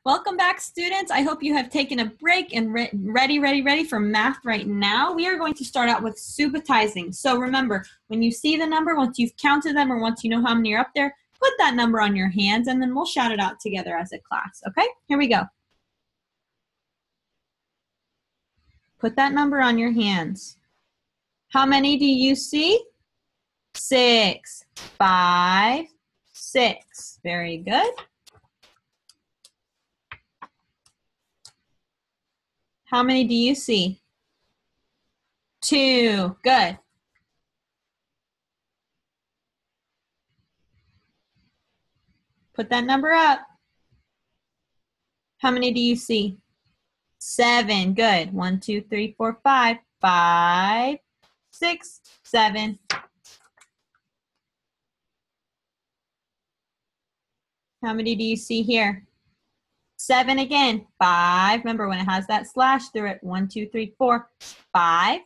Welcome back, students. I hope you have taken a break and ready for math right now. We are going to start out with subitizing. So remember, when you see the number, once you've counted them or once you know how many are up there, put that number on your hands and then we'll shout it out together as a class, okay? Here we go. Put that number on your hands. How many do you see? 6, 5, 6. Very good. How many do you see? 2. Good. Put that number up. How many do you see? 7. Good. 1, 2, 3, 4, 5. 5, 6, 7. How many do you see here? 7 again. 5. Remember when it has that slash through it. 1, 2, 3, 4. 5,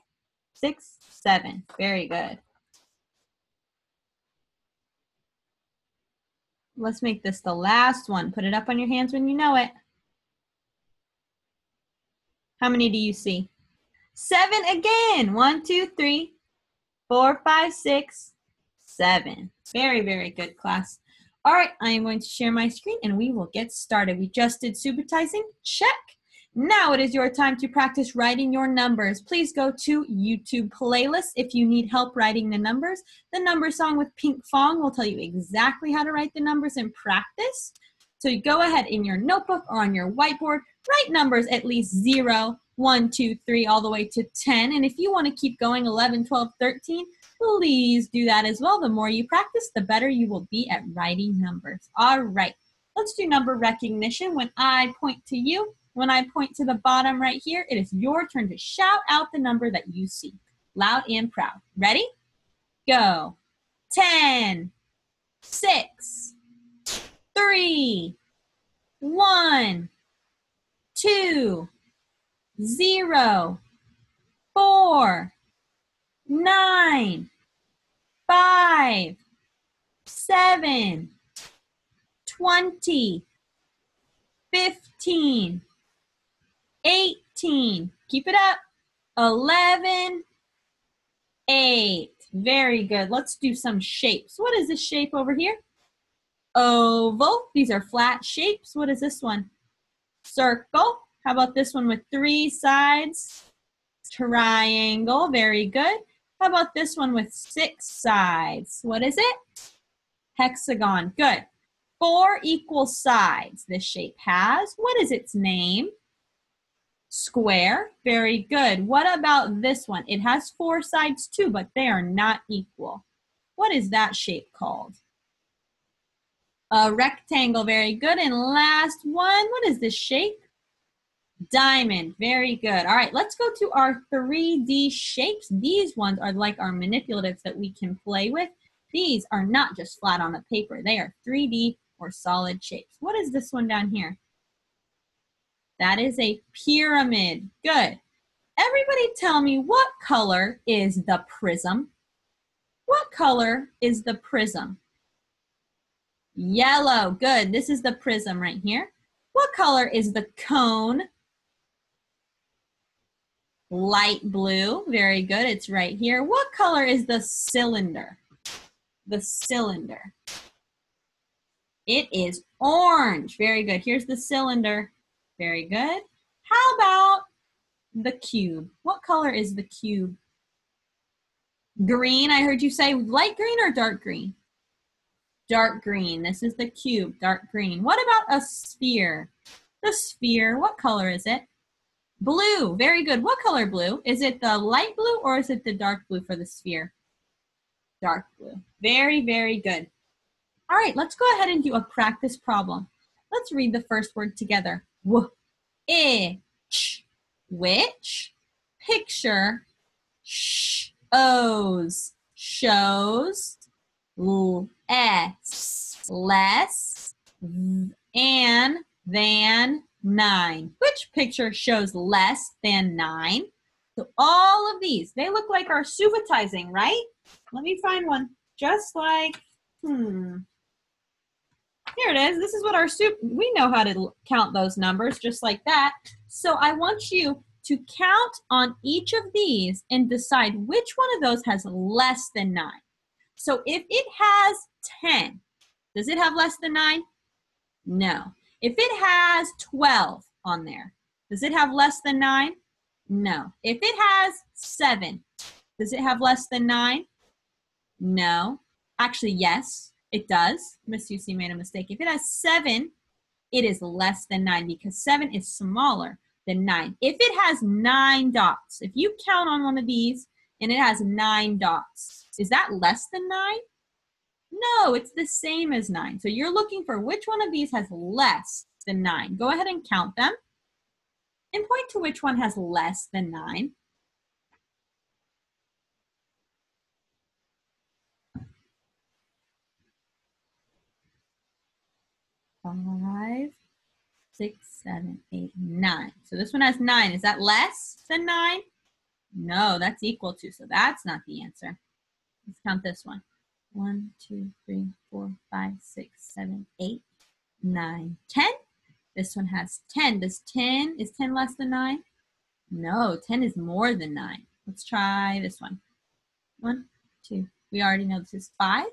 6, 7. Very good. Let's make this the last one. Put it up on your hands when you know it. How many do you see? 7 again. 1, 2, 3, 4, 5, 6, 7. Very, very good, class. All right, I am going to share my screen and we will get started. We just did subitizing. Check. Now it is your time to practice writing your numbers. Please go to YouTube playlist if you need help writing the numbers. The number song with Pinkfong will tell you exactly how to write the numbers in practice. So you go ahead in your notebook or on your whiteboard, write numbers at least 0, 1, 2, 3, all the way to 10. And if you want to keep going 11, 12, 13, please do that as well. The more you practice, the better you will be at writing numbers. All right, let's do number recognition. When I point to you, when I point to the bottom right here, it is your turn to shout out the number that you see, loud and proud. Ready? Go. 10, 6, 3, 1, 2, 0, 4, 9, 5, 7, 20, 15, 18, keep it up, 11, 8. Very good. Let's do some shapes. What is this shape over here? Oval. These are flat shapes. What is this one? Circle. How about this one with 3 sides? Triangle. Very good. How about this one with 6 sides? What is it? Hexagon. Good. 4 equal sides this shape has. What is its name? Square. Very good. What about this one? It has 4 sides too, but they are not equal. What is that shape called? A rectangle. Very good. And last one, what is this shape? Diamond. Very good. All right, let's go to our 3D shapes. These ones are like our manipulatives that we can play with. These are not just flat on the paper. They are 3D or solid shapes. What is this one down here? That is a pyramid. Good. Everybody tell me, what color is the prism? What color is the prism? Yellow. Good. This is the prism right here. What color is the cone? Light blue. Very good. It's right here. What color is the cylinder? The cylinder. It is orange. Very good. Here's the cylinder. Very good. How about the cube? What color is the cube? Green. I heard you say light green or dark green? Dark green. This is the cube. Dark green. What about a sphere? The sphere. What color is it? Blue. Very good. What color blue? Is it the light blue or is it the dark blue for the sphere? Dark blue. Very, very good. All right, let's go ahead and do a practice problem. Let's read the first word together. W-I-T-C-H. Which. Picture. Shows. Shows. Less. Less. And than 9. Which picture shows less than 9? So all of these, they look like our subitizing, right? Let me find one just like, Here it is. This is what we know how to count those numbers just like that. So I want you to count on each of these and decide which one of those has less than 9. So if it has 10, does it have less than 9? No. If it has 12 on there, does it have less than 9? No. If it has 7, does it have less than 9? No. Actually, yes, it does. Miss UC made a mistake. If it has 7, it is less than 9 because 7 is smaller than 9. If it has 9 dots, if you count on one of these and it has 9 dots, is that less than 9? No, it's the same as 9. So you're looking for which one of these has less than 9. Go ahead and count them and point to which one has less than 9. Five, 6, 7, 8, 9. So this one has 9. Is that less than 9? No, that's equal to. So that's not the answer. Let's count this one. 1, 2, 3, 4, 5, 6, 7, 8, 9, 10. This one has 10. Is 10 less than 9? No, 10 is more than 9. Let's try this one. 1, 2. We already know this is 5,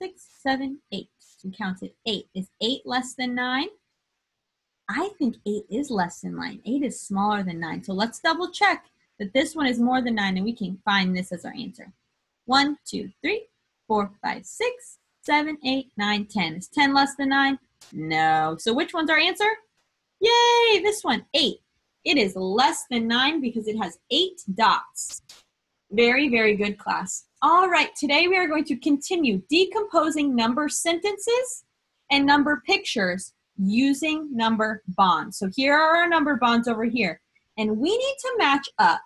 6, 7, 8. We counted 8. Is 8 less than 9? I think 8 is less than 9. 8 is smaller than 9. So let's double check that this one is more than 9 and we can find this as our answer. 1, 2, 3, 4, 5, 6, 7, 8, 9, 10. Is 10 less than 9? No. So which one's our answer? Yay, this one, 8. It is less than 9 because it has 8 dots. Very, very good, class. All right, today we are going to continue decomposing number sentences and number pictures using number bonds. So here are our number bonds over here. And we need to match up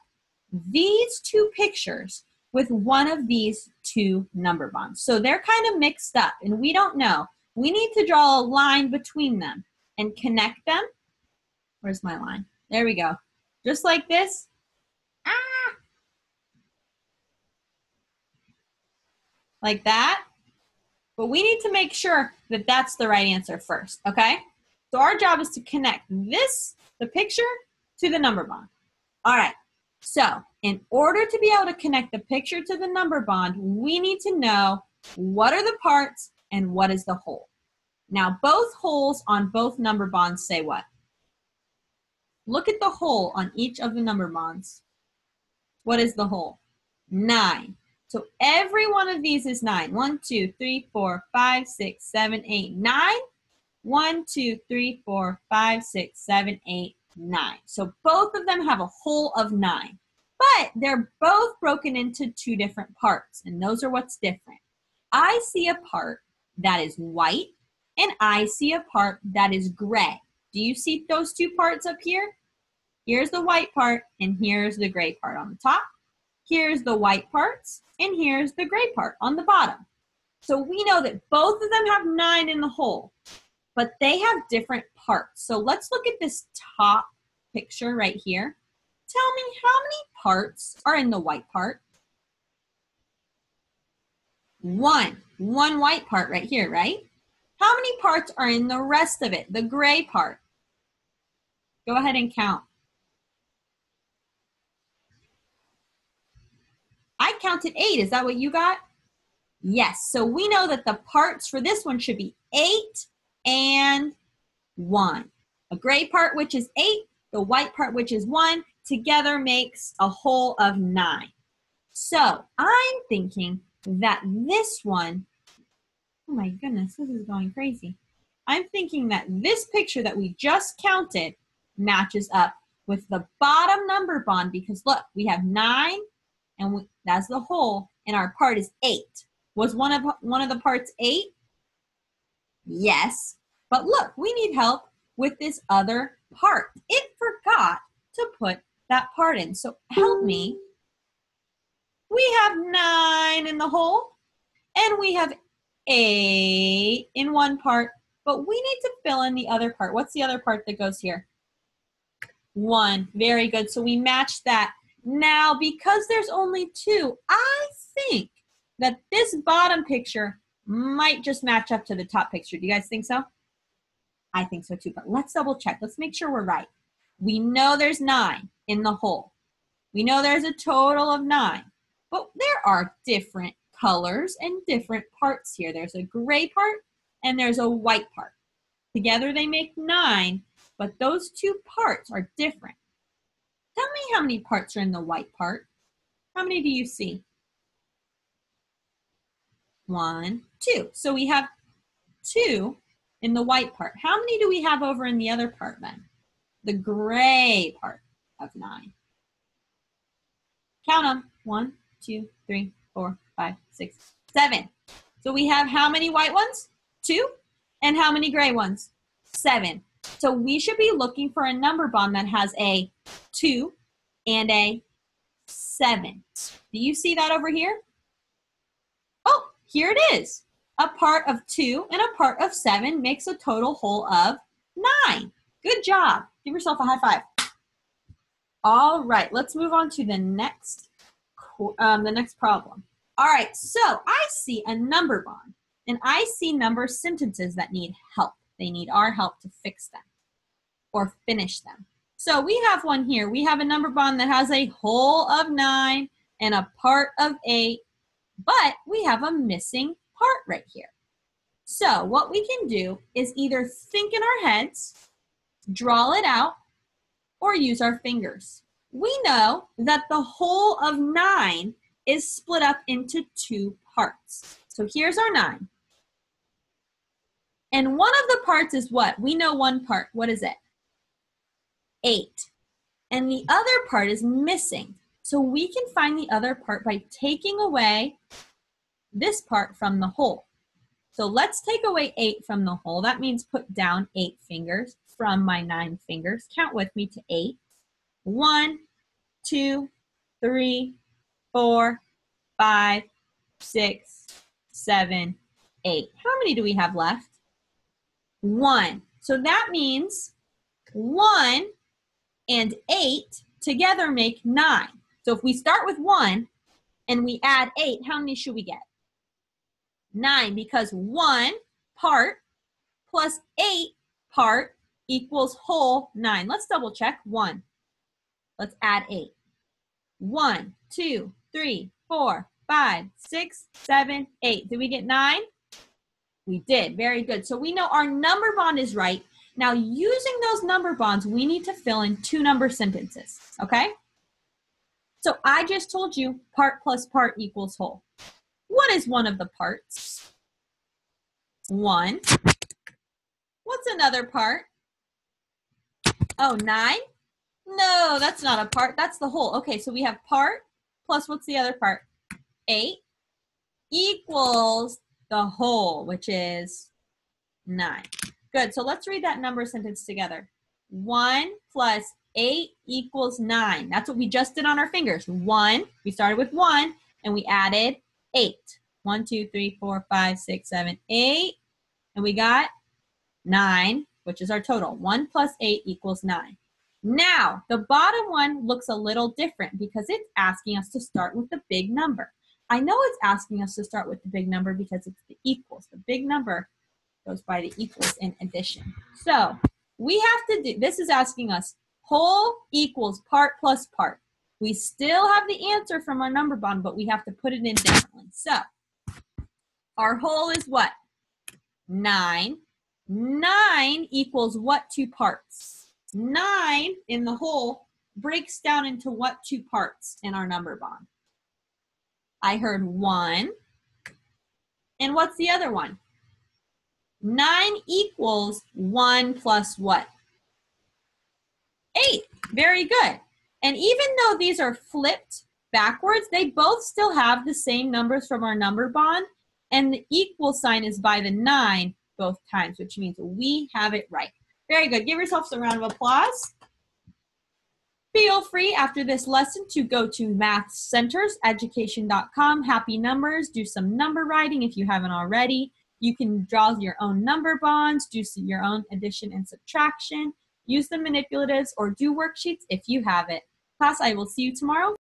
these two pictures with one of these two number bonds. So they're kind of mixed up and we don't know. We need to draw a line between them and connect them. Where's my line? There we go. Just like this. Like that. But we need to make sure that that's the right answer first, okay? So our job is to connect the picture, to the number bond. All right, so in order to be able to connect the picture to the number bond, we need to know what are the parts and what is the whole. Now, both holes on both number bonds say what? Look at the hole on each of the number bonds. What is the hole? 9. So every one of these is 9. 1, 2, 3, 4, 5, 6, 7, 8, 9. 1, 2, 3, 4, 5, 6, 7, 8, 9. So both of them have a hole of 9. But they're both broken into two different parts, and those are what's different. I see a part that is white, and I see a part that is gray. Do you see those two parts up here? Here's the white part, and here's the gray part on the top. Here's the white parts, and here's the gray part on the bottom. So we know that both of them have 9 in the hole, but they have different parts. So let's look at this top picture right here. Tell me how many parts are in the white part? One white part right here, right? How many parts are in the rest of it, the gray part? Go ahead and count. I counted 8. Is that what you got? Yes. So we know that the parts for this one should be 8 and 1. A gray part, which is 8, the white part, which is 1, together makes a whole of 9. So I'm thinking that this one, oh my goodness, this is going crazy. I'm thinking that this picture that we just counted matches up with the bottom number bond because look, we have 9 and that's the whole and our part is 8. Was one of the parts 8? Yes, but look, we need help with this other part. It forgot to put that part in, so help me. We have 9 in the hole and we have 8 in one part, but we need to fill in the other part. What's the other part that goes here? 1. Very good. So we match that. Now, because there's only 2, I think that this bottom picture might just match up to the top picture. Do you guys think so? I think so too, but let's double check. Let's make sure we're right. We know there's 9 in the whole. We know there's a total of 9, but there are different colors and different parts here. There's a gray part and there's a white part. Together they make 9, but those two parts are different. Tell me how many parts are in the white part. How many do you see? 1, 2. So we have 2 in the white part. How many do we have over in the other part then? The gray part of 9. Count them. 1, 2, 3, 4, 5, 6, 7. So we have how many white ones? 2. And how many gray ones? 7. So we should be looking for a number bond that has a 2 and a 7. Do you see that over here? Oh, here it is. A part of 2 and a part of 7 makes a total whole of 9. Good job. Give yourself a high five. All right, let's move on to the next problem. All right, so I see a number bond, and I see number sentences that need help. They need our help to fix them or finish them. So we have one here. We have a number bond that has a whole of 9 and a part of 8, but we have a missing part right here. So what we can do is either think in our heads, draw it out, or use our fingers. We know that the whole of 9 is split up into 2 parts. So here's our 9. And one of the parts is what? We know one part. What is it? 8. And the other part is missing. So we can find the other part by taking away this part from the whole. So let's take away 8 from the whole. That means put down 8 fingers from my 9 fingers. Count with me to 8. 1, 2, 3, 4, 5, 6, 7, 8. How many do we have left? 1. So that means 1 and 8 together make 9. So if we start with 1 and we add 8, how many should we get? 9, because 1 part plus 8 part equals whole 9. Let's double check. 1. Let's add 8. 1, 2, 3, 4, 5, 6, 7, 8. Did we get 9? We did. Very good. So we know our number bond is right. Now, using those number bonds, we need to fill in 2 number sentences, okay? So I just told you part plus part equals whole. What is one of the parts? 1. What's another part? Oh, 9? No, that's not a part. That's the whole. Okay, so we have part plus what's the other part? 8 equals the whole, which is 9. Good, so let's read that number sentence together. 1 plus 8 equals 9. That's what we just did on our fingers. 1, we started with 1, and we added 8. 1, 2, 3, 4, 5, 6, 7, 8. And we got 9, which is our total. 1 plus 8 equals 9. Now, the bottom one looks a little different because it's asking us to start with the big number. I know it's asking us to start with the big number because it's the equals. The big number goes by the equals in addition. So we have to do, this is asking us whole equals part plus part. We still have the answer from our number bond, but we have to put it in differently. So our whole is what? 9. 9 equals what 2 parts? 9 in the whole breaks down into what 2 parts in our number bond? I heard 1. And what's the other one? 9 equals 1 plus what? 8. Very good. And even though these are flipped backwards, they both still have the same numbers from our number bond. And the equal sign is by the 9 both times, which means we have it right. Very good. Give yourselves a round of applause. Feel free after this lesson to go to mathcenterseducation.com. Happy numbers. Do some number writing if you haven't already. You can draw your own number bonds, do your own addition and subtraction, use the manipulatives, or do worksheets if you have it. Class, I will see you tomorrow.